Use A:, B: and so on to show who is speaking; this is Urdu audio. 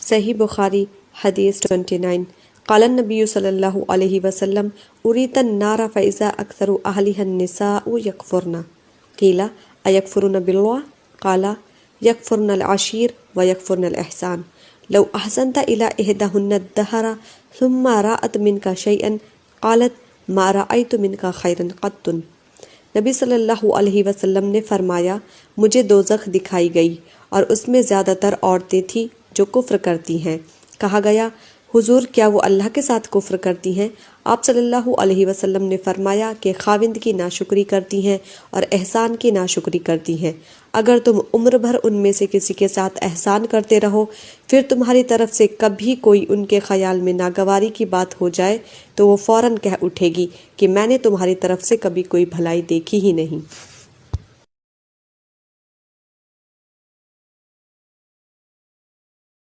A: صحیح بخاری حدیث 29۔ قال النبی صلی اللہ علیہ وسلم اریت النار فاذا اکثر اہلها النساء یکفرن قیل ایکفرن باللہ قال یکفرن العشیر ویکفرن الاحسان لو احسنت الى احدہن الدہر ثم رأت منک شیئا قالت ما رأیت منک خیرا قط۔ نبی صلی اللہ علیہ وسلم نے فرمایا مجھے دوزخ دکھائی گئی اور اس میں زیادہ تر عورتیں تھیں جو کفر کرتی ہیں۔ کہا گیا حضور کیا وہ اللہ کے ساتھ کفر کرتی ہیں؟ آپ صلی اللہ علیہ وسلم نے فرمایا کہ خاوند کی ناشکری کرتی ہیں اور احسان کی ناشکری کرتی ہیں۔ اگر تم عمر بھر ان میں سے کسی کے ساتھ احسان کرتے رہو پھر تمہاری طرف سے کبھی کوئی ان کے خیال میں ناگواری کی بات ہو جائے تو وہ فوراً کہہ اٹھے گی کہ میں نے تمہاری طرف سے کبھی کوئی بھلائی دیکھی ہی نہیں۔